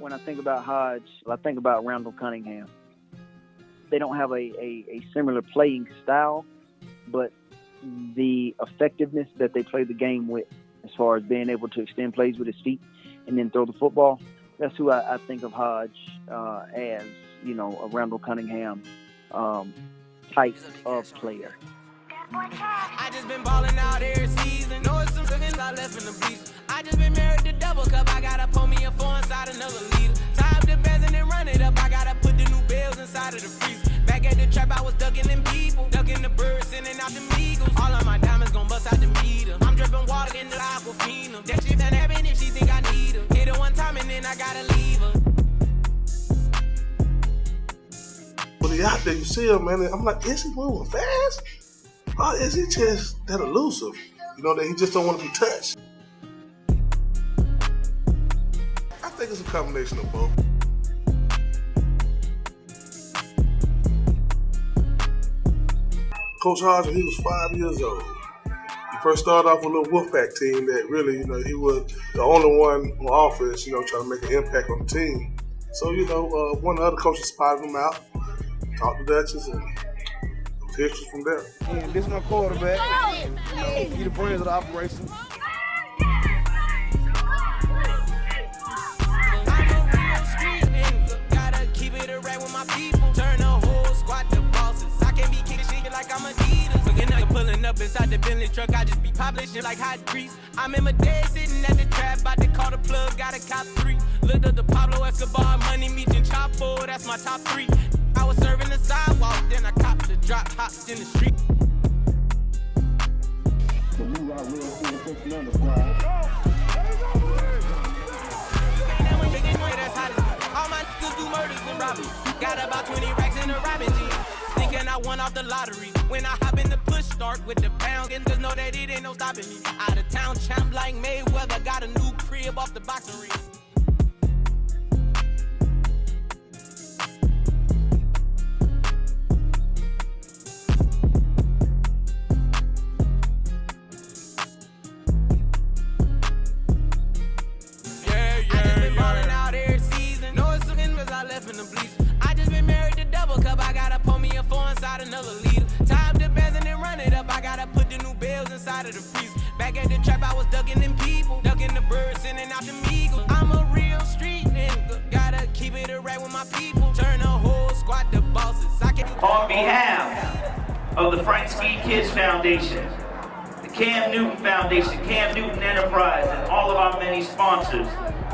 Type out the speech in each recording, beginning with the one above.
when I think about Hodge, I think about Randall Cunningham. They don't have a similar playing style, but the effectiveness that they play the game with, as far as being able to extend plays with his feet and then throw the football, that's who I think of Hodge as, a Randall Cunningham type of player. I just been balling out every season. Know it's some things I left in the bleachers. I just been married to double cup. I gotta pull me a four inside another leader. Time to best and then run it up. I gotta put the new bells inside of the freezer. Back at the trap, I was ducking them people, ducking the birds, sending out the eagles. All of my diamonds gon' bust out the meter. I'm dripping water in the Aquafina. That shit done happen if she think I need her. Hit her one time and then I gotta leave her. When he out there, you see him, man. I'm like, is he moving fast? Or is he just that elusive? That he just don't want to be touched. I think it's a combination of both. Coach Hodge, when he was 5 years old, he first started off with a little Wolfpack team that really, he was the only one on offense, trying to make an impact on the team. So, one of the other coaches spotted him out, talked to Dutchess, and history from there. And this is my quarterback. He the brains of the operation. Gotta keep it a rag with my people. Turn the whole squad to bosses. I can't be kicking shit like I'm Adidas. Looking up, pulling up inside the Bentley truck. I just be popping shit like hot grease. I'm in my day sitting at the trap, about to call the plug. Got a cop 3. Looked up the Pablo Escobar, Money Meat and Chapo. That's my top 3. I was serving the sidewalk, then I copped the drop, hopped in the street. All my niggas do murders and robberies. Got about 20 racks in a Robin jeans. Thinking I won off the lottery. When I hop in the push start with the pound, and just know that it ain't no stopping me. Out of town champ like Mayweather, got a new crib off the boxing ring. Another leader. Time to best and then run it up. I gotta put the new bells inside of the freezer. Back at the trap, I was ducking them people, ducking the birds, sending out the eagles. I'm a real street nigga. Gotta keep it a rag with my people. Turn the whole squad to bosses. On behalf of the Frank Ski Kids Foundation, the Cam Newton Foundation, Cam Newton Enterprise, and all of our many sponsors,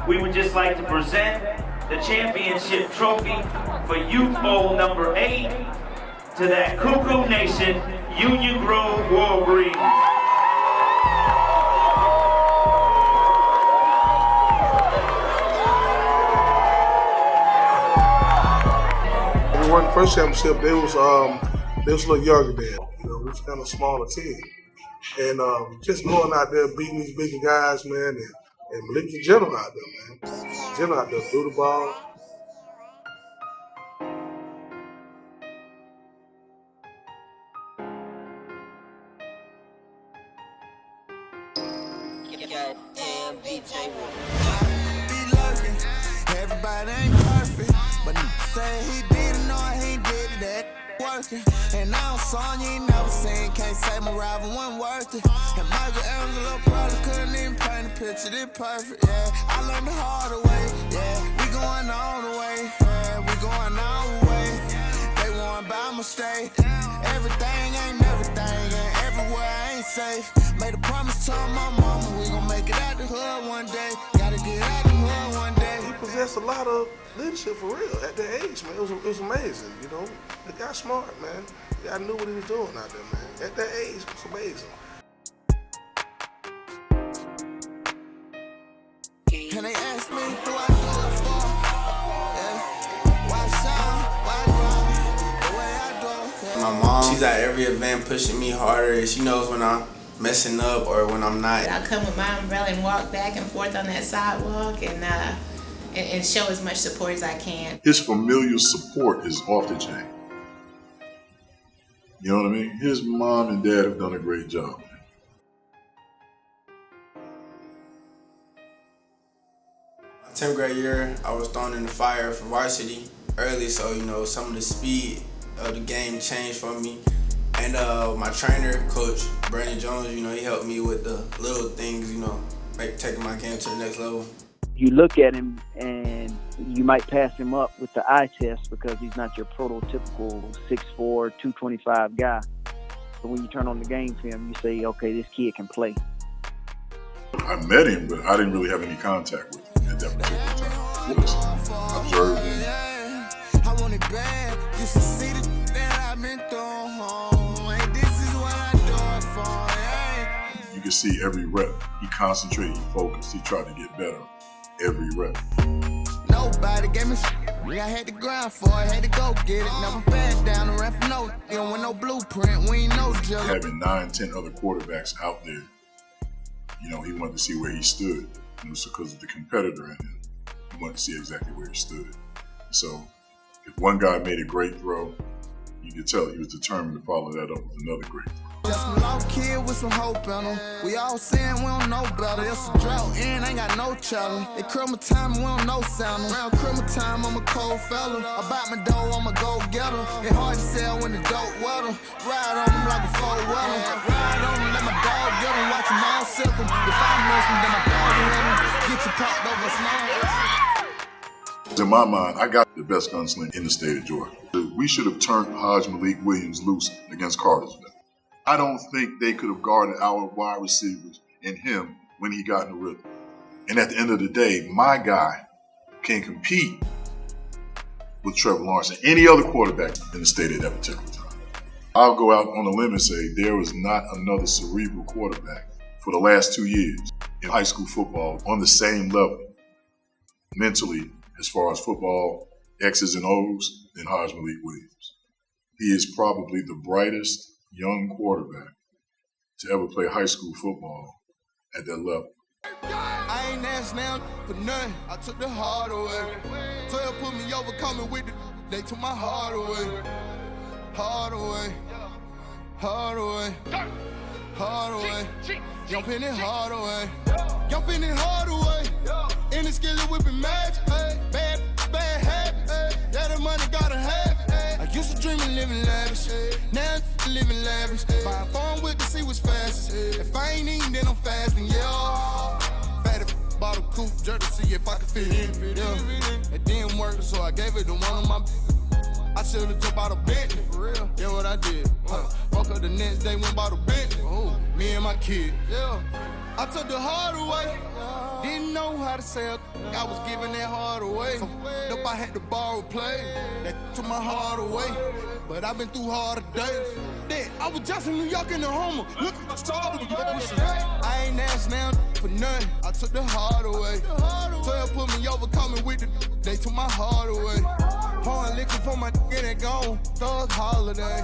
we would just like to present the championship trophy for Youth Bowl number 8 to that Cuckoo Nation, Union Grove Walgreens. When we won the first championship, they was a little younger then. We was kind of a smaller team. And just going out there beating these bigger guys, man, and Malik the General out there, man. General out there threw the ball. Everybody ain't perfect, but say he did it, no, he did it, that working. And now I'm song you ain't never seen, can't say my rival wasn't worth it. And Michelangelo probably couldn't even paint a picture this perfect, yeah. I learned the hard way, yeah. We going all the way, yeah. We going all the way. They won by mistake. Everything ain't everything, and everywhere ain't safe. Made a promise to my mama, we gon' make it out the hood one day. Gotta get out the hood one day. He possessed a lot of leadership for real at that age, man. It was amazing, The guy smart, man. The guy knew what he was doing out there, man. At that age, it was amazing. And they asked me, do I do it for? Yeah. Why shine? Why grind? The way I do. Yeah. My mom, she's at every event pushing me harder. She knows when I'm messing up or when I'm not. I come with my umbrella and walk back and forth on that sidewalk and show as much support as I can. His familial support is off the chain. You know what I mean? His mom and dad have done a great job. 10th grade year, I was thrown in the fire for varsity early, so some of the speed of the game changed for me. And my trainer, Coach Brandon Jones, he helped me with the little things, taking my game to the next level. You look at him and you might pass him up with the eye test because he's not your prototypical 6'4", 225 guy. But when you turn on the game film, you say, okay, this kid can play. I met him, but I didn't really have any contact with him at that particular time. Just observed him. I want it bad. You should see the that I've been through. Hey, this is what I do it for. You can see every rep. He concentrated, he focused, he tried to get better every rep. Nobody gave me shit. I had to grind for it, had to go get it. Never back down and ran for no deal with no blueprint. We ain't no joke. Having 9, 10 other quarterbacks out there, he wanted to see where he stood. It was because of the competitor in him. He wanted to see exactly where he stood. So if one guy made a great throw, you could tell he was determined to follow that up with another great throw. Just a low kid with some hope in him. We all saying we don't know better. It's a drought and ain't got no challenge. At criminal time, we don't know sound. Around criminal time, I'm a cold fella. About my dough, I'm a go-getter. It's hard to sell when the dope wetter. Ride on them like a four-weller. Ride on them, let my dog get them. Watch them all sip them. If I miss them, then my dog will hit them. Get you popped over small. In my mind, I got the best gunslinger in the state of Georgia. We should have turned Hajj-Malik Williams loose against Cartersville. I don't think they could have guarded our wide receivers and him when he got in the rhythm. And at the end of the day, my guy can compete with Trevor Lawrence and any other quarterback in the state at that particular time. I'll go out on a limb and say there was not another cerebral quarterback for the last 2 years in high school football on the same level mentally as far as football, X's and O's, than Hajj-Malik Williams. He is probably the brightest young quarterback to ever play high school football at that level. I ain't asked now for nothing. I took the heart away. 12 put me over, coming with it. They took my heart away. Heart away. Heart away. Heart away. Jumping it hard away. Jumping it hard away. In the skillet whipping magic. Bad habits. Yeah, the money gotta have it. I used to dream of living lavish. Now I'm living lavish. Buying phone with to see what's fastest. If I ain't eating, then I'm fasting, yeah. Fatty bought a coupe jerk to see if I could fit in. Yeah. It didn't work, so I gave it to one of my. I should've jumped out of Bentley, for real. Yeah, what I did. Woke up the next day, went bought a Bentley. Me and my kid. Yeah. I took the heart away. Didn't know how to sell. I was giving that heart away. Nope, I had to borrow play. That took my heart away. But I've been through harder days. Then I was just in New York in the Homer. Look at the stars. I ain't asked now for nothing. I took the heart away. 12 put me over, coming with it. They took my heart away. Pouring liquor for my get it gone. Thug holiday.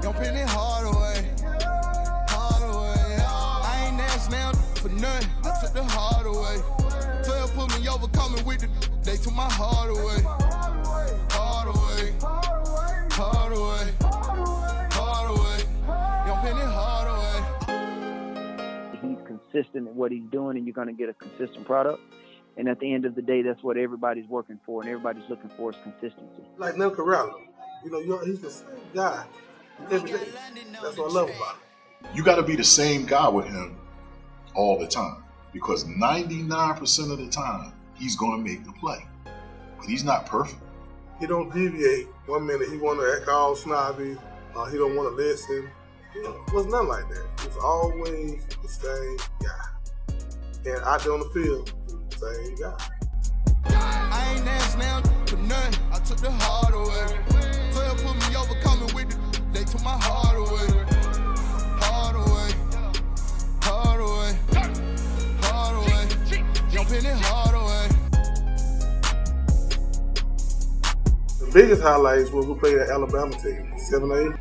Jumping it hard away. Hard away. I ain't asked now for nothing. I took the heart away. 12 put me over, coming with it. They took my heart away. Hard away. Hard away. Hard away. Jumping it hard away. He's consistent at what he's doing, and you're going to get a consistent product. And at the end of the day, that's what everybody's working for, and everybody's looking for is consistency. Like Nelson Corralo, he's the same guy every day. That's what I love about him. You got to be the same guy with him all the time, because 99% of the time, he's going to make the play. But he's not perfect. He don't deviate. 1 minute he want to act all snobby, he don't want to listen. It was nothing like that. He was always the same guy. And out there on the field, same guy. I ain't asked now for nothing. I took the heart away. 12 put me over, coming with it. They took my heart away. Heart away. Heart away. Heart away. Jumping it hard away. The biggest highlights was we played that Alabama team, 7-8.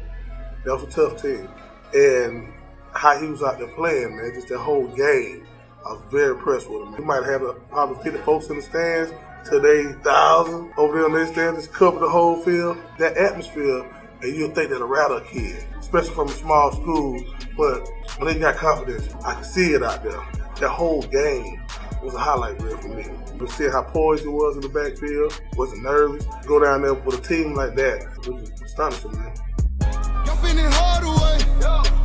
That was a tough team. And how he was out there playing, man, just that whole game. I was very impressed with him. He might have had probably 50 folks in the stands. Today, 1,000 over there in their stands, just cover the whole field. That atmosphere, and you'll think that a Rattler kid, especially from a small school, but when they got confidence, I could see it out there. That whole game was a highlight reel for me. To see how poised he was in the backfield, wasn't nervous. Go down there with a team like that, it was astonishing, man. Jumping in hard away,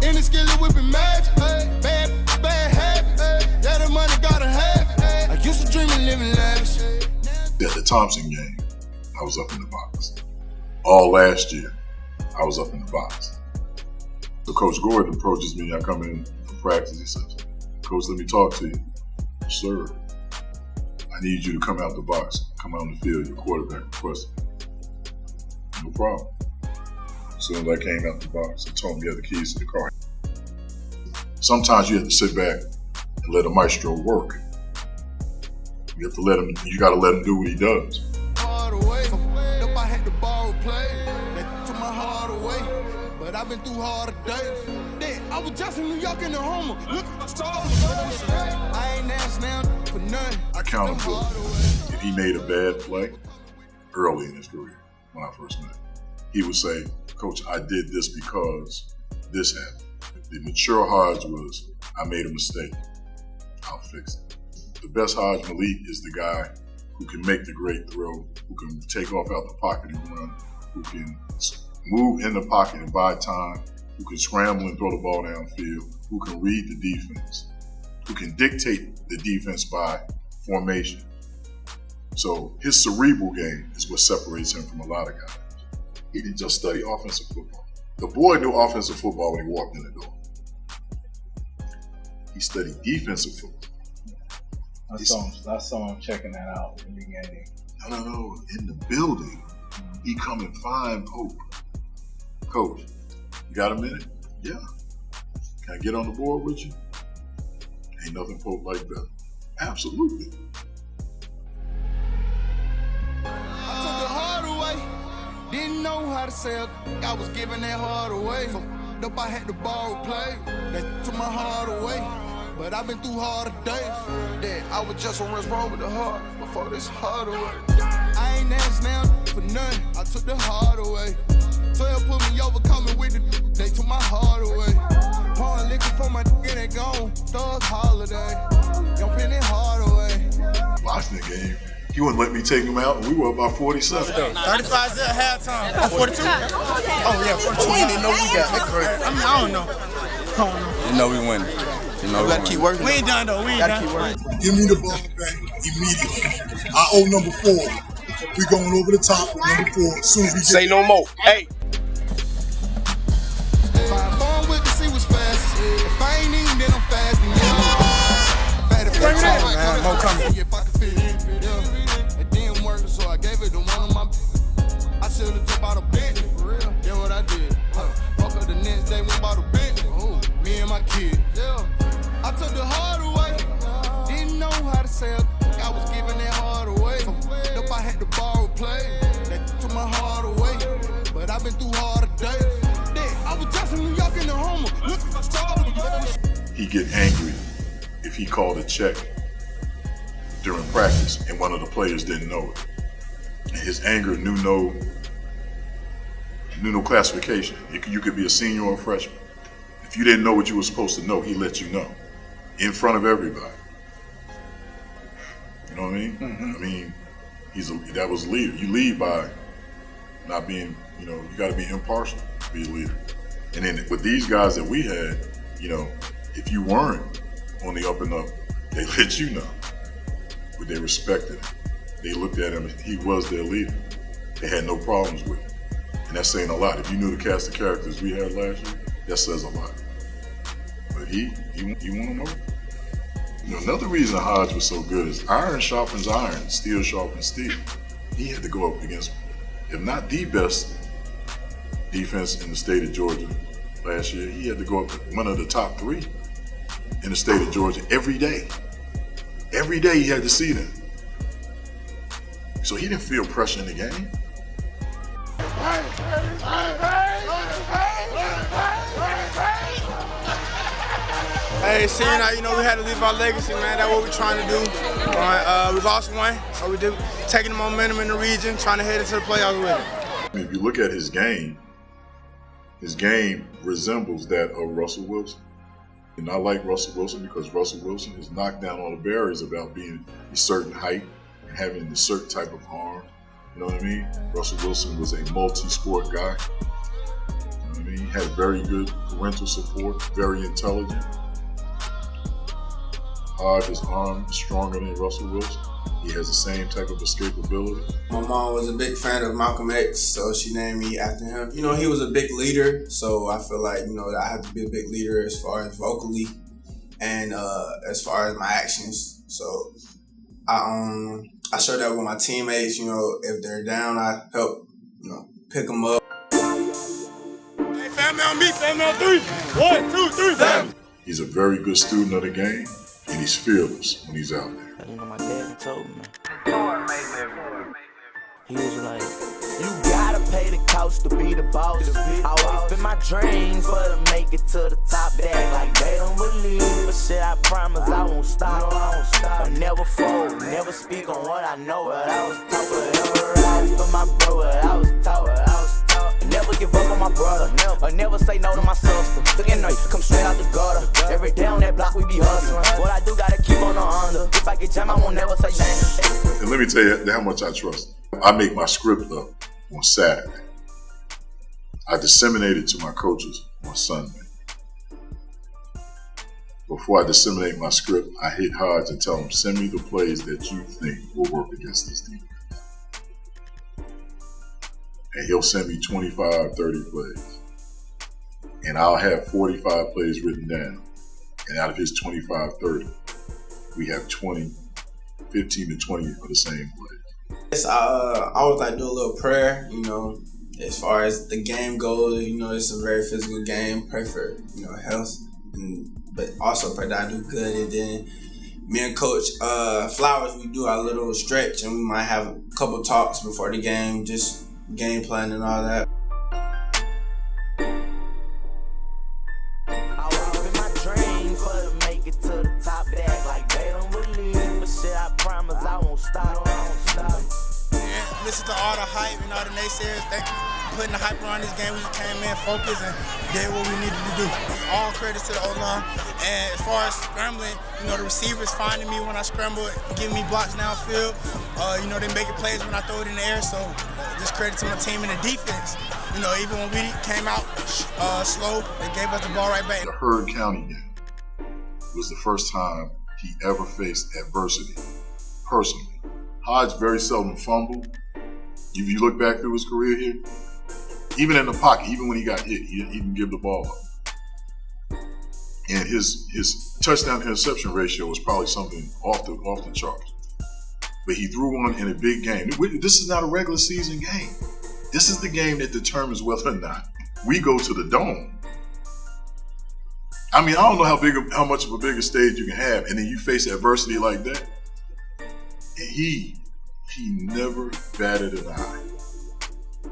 in the skillet whipping magic, bad habits, yeah, the money gotta have it. I used to dream of living lavish. At the Thompson game, I was up in the box. All last year, I was up in the box. So Coach Gordon approaches me, I come in for practice, he says, Coach, let me talk to you. Sir, I need you to come out the box, come out on the field, your quarterback requested. No problem. As soon as I came out the box, he told me he had the keys to the car. Sometimes you have to sit back and let a maestro work. You have to let him, you gotta let him do what he does. Hard away, if I had to borrow play, that took my heart away. But I've been through harder days. I was just in New York in the Homer, looking for stars. I ain't asked now for nothing. Accountability. If he made a bad play early in his career, when I first met him, he would say, Coach, I did this because this happened. The mature Hajj was, I made a mistake, I'll fix it. The best Hajj-Malik is the guy who can make the great throw, who can take off out the pocket and run, who can move in the pocket and buy time, who can scramble and throw the ball downfield, who can read the defense, who can dictate the defense by formation. So his cerebral game is what separates him from a lot of guys. He didn't just study offensive football. The boy knew offensive football when he walked in the door. He studied defensive football. I saw him checking that out in the game. No. In the building, he come and find Pope. Coach, you got a minute? Yeah. Can I get on the board with you? Ain't nothing Pope like better. Absolutely. I took the hard away. Didn't know how to sell. I was giving that hard away. Nope, I had to borrow play. That took my heart away. But I've been through harder days. Yeah, I was just on roll with the heart before this hard away. I ain't asked now for nothing. I took the hard away. 12 put me over, coming with the. They took my heart away. Pouring liquor for my and they gone. Thug holiday. Jumping it hard away. Watching the game, he wouldn't let me take him out, and we were about 47. 35 is at halftime. That's 42? Oh, yeah, 42. We didn't know we got that crazy. I mean, I don't know. You know we winning. You know we gotta keep working. We ain't done though. We ain't done. Give me the ball back immediately. I owe number 4. We going over the top with number 4 as soon as we get Say no more. Hey. If I'm born with the sea was fast. If I ain't eating, then I'm fasting. Bring it in, man. More coming. If I could fit in, it didn't work, so I gave it to one of my. I should have took out a Bentley. For real. Yeah, what I did. Woke up the next day, went bought a Bentley. Me and my kid. Yeah. I took the hard away. Didn't know how to sell. I was giving that hard away. Nope, I had to borrow play. That took my heart away. But I've been through harder days. I was just in New York in the Homer, looking for stars. He'd get angry if he called a check during practice and one of the players didn't know it. And his anger knew no classification. You could be a senior or a freshman. If you didn't know what you were supposed to know, he let you know in front of everybody. You know what I mean? Mm-hmm. I mean, that was a leader. You lead by not being, you got to be impartial to be a leader. And then with these guys that we had, if you weren't on the up and up, they let you know. But they respected him. They looked at him, he was their leader. They had no problems with him. And that's saying a lot. If you knew the cast of characters we had last year, that says a lot. But he won them over. Another reason Hajj was so good is iron sharpens iron, steel sharpens steel. He had to go up against, if not the best defense in the state of Georgia last year, he had to go up with one of the top 3 in the state of Georgia every day. Every day he had to see them. So he didn't feel pressure in the game. Hey, seeing how, we had to leave our legacy, man. That's what we're trying to do. We lost one, so we did taking the momentum in the region, trying to head into the playoffs with it. If you look at his game resembles that of Russell Wilson. And I like Russell Wilson because Russell Wilson has knocked down all the barriers about being a certain height and having a certain type of arm. You know what I mean? Russell Wilson was a multi-sport guy. You know what I mean? He had very good parental support, very intelligent. His arm is stronger than Russell Wilson. He has the same type of escapability. My mom was a big fan of Malcolm X, so she named me after him. You know, he was a big leader, so I feel like, you know, I have to be a big leader as far as vocally and as far as my actions. So I show that with my teammates. You know, if they're down, I help, you know, pick them up. Hey, family on me, family on three. 1, 2, 3, family. He's a very good student of the game, and he's fearless when he's out there. You know, my dad told me. He was like, you gotta pay the cost to be the boss. Always been my dream for to make it to the top. They act like they don't believe, but shit, I promise I won't stop. I never fold, never speak on what I know, but I was taught whatever right for my bro, but I was taught. Never give up on my brother, never say no to my sister. You know, come straight out the gutter. Every day on that block we be hustling. What I do gotta keep on the under. If I get jammed, I won't never say nothing. And let me tell you how much I trust him. I make my script up on Saturday. I disseminate it to my coaches on Sunday. Before I disseminate my script, I hit Hajj and tell him, send me the plays that you think will work against this team. And he'll send me 25, 30 plays. And I'll have 45 plays written down. And out of his 25, 30, we have 15 to 20 of the same plays. I always like do a little prayer, you know, as far as the game goes. You know, it's a very physical game. Pray for, you know, health, but also pray that I do good. And then me and Coach Flowers, we do our little stretch, and we might have a couple talks before the game, just game plan and all that. Always been my dream for to make it to the top. They act like they don't believe, but shit, I promise I won't stop. Yeah, listen to all the hype and all the naysayers. They putting the hype around this game. We just came in focused and did what we needed to do. All credits to the O-line. And as far as scrambling, you know, the receivers finding me when I scramble, giving me blocks downfield. You know, they making plays when I throw it in the air. So just credit to my team and the defense. You know, even when we came out slow, they gave us the ball right back. The Heard County game was the first time he ever faced adversity personally. Hajj very seldom fumbled. If you look back through his career here, even in the pocket, even when he got hit, he didn't give the ball up. And his touchdown interception ratio was probably something off the charts. But he threw one in a big game. This is not a regular season game. This is the game that determines whether or not we go to the dome. I mean, I don't know how much of a bigger stage you can have, and then you face adversity like that. And he never batted an eye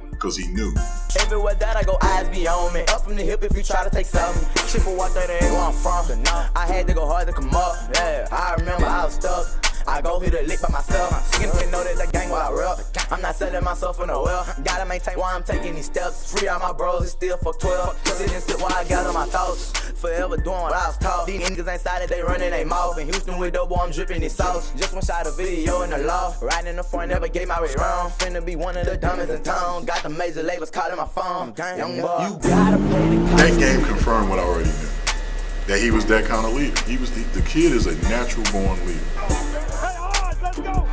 because he knew. Everywhere that I go, eyes be on me. Up from the hip if you try to take something. Shit for what that ain't where I'm from. I had to go hard to come up. Yeah, I remember I was stuck. I go hit a lick by myself. Skin can know that the gang what I rep. I'm not selling myself in a well. Gotta maintain why I'm taking these steps. Free out my bros, it's still fuck 12. Sit and sit while I gather my thoughts. Forever doing what I was taught. These niggas ain't started, they running they mouth. In Houston with dope, boy, I'm dripping this sauce. Just one shot of video in the law. Riding in the front, never gave my way wrong. Finna be one of the dumbest in town. Got the major labels calling my phone. Young boy, you gotta play the That game confirmed what I already knew. That he was that kind of leader. The kid is a natural born leader. Let's go!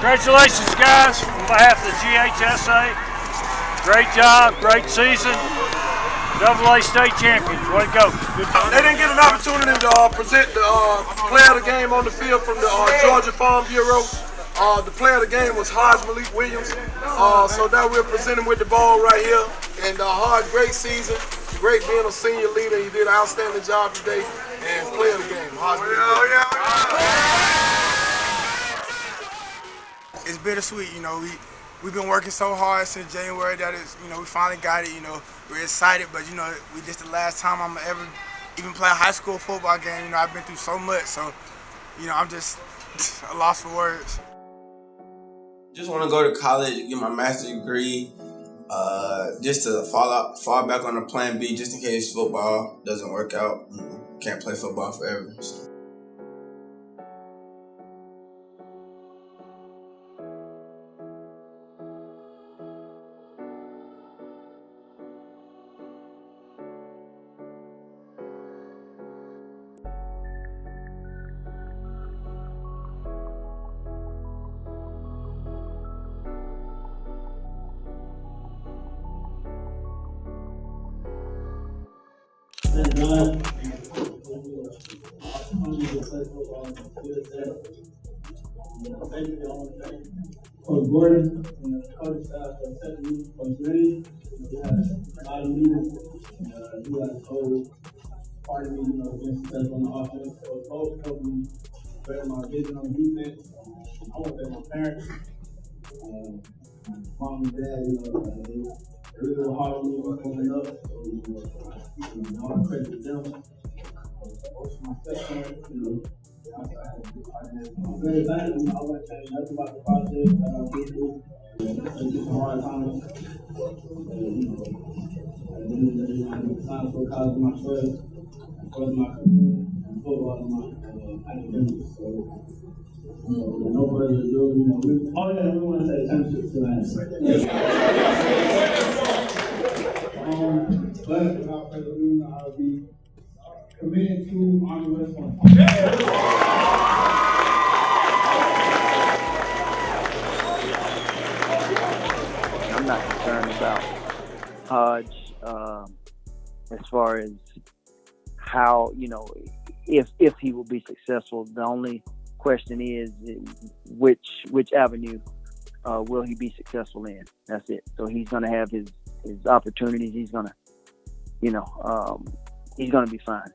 Congratulations, guys, on behalf of the GHSA. Great job, great season. AA state champions. Way to go. Good job. They didn't get an opportunity to present the player of the game on the field from the Georgia Farm Bureau. The player of the game was Hajj-Malik Williams. So now we're presenting with the ball right here. And Hajj, great season. Great being a senior leader. You did an outstanding job today. And player of the game, Hajj-Malik. It's bittersweet, you know. We've been working so hard since January that is, you know, we finally got it. You know, we're excited, but you know, this the last time I'm ever even play a high school football game. You know, I've been through so much, so you know, I'm just a loss for words. Just want to go to college, get my master's degree, just to fall back on a plan B, just in case football doesn't work out. You know, can't play football forever. So. Coach Gordon and the coach set me was ready. We had a lot of meetings. He had a whole part of me, you know, being successful on the offense. So both helped me better my vision on defense. I want to thank my parents, mom and dad, you know, they really were hard on me when coming up. So, you know, I credit them. Also my stepson, you know. I'm very thankful. I want to change nothing about the project that I've been through. It's some hard times. You know, I didn't sign for college of my choice, for my career, and football is my academics. So, you know, with no further ado, you know, we want to say championship to that. But without further ado, I'll be committed to Army West Point. I'm not concerned about Hajj as far as how, you know, if he will be successful. The only question is which avenue will he be successful in. That's it. So he's going to have his opportunities. He's going to, you know, he's going to be fine.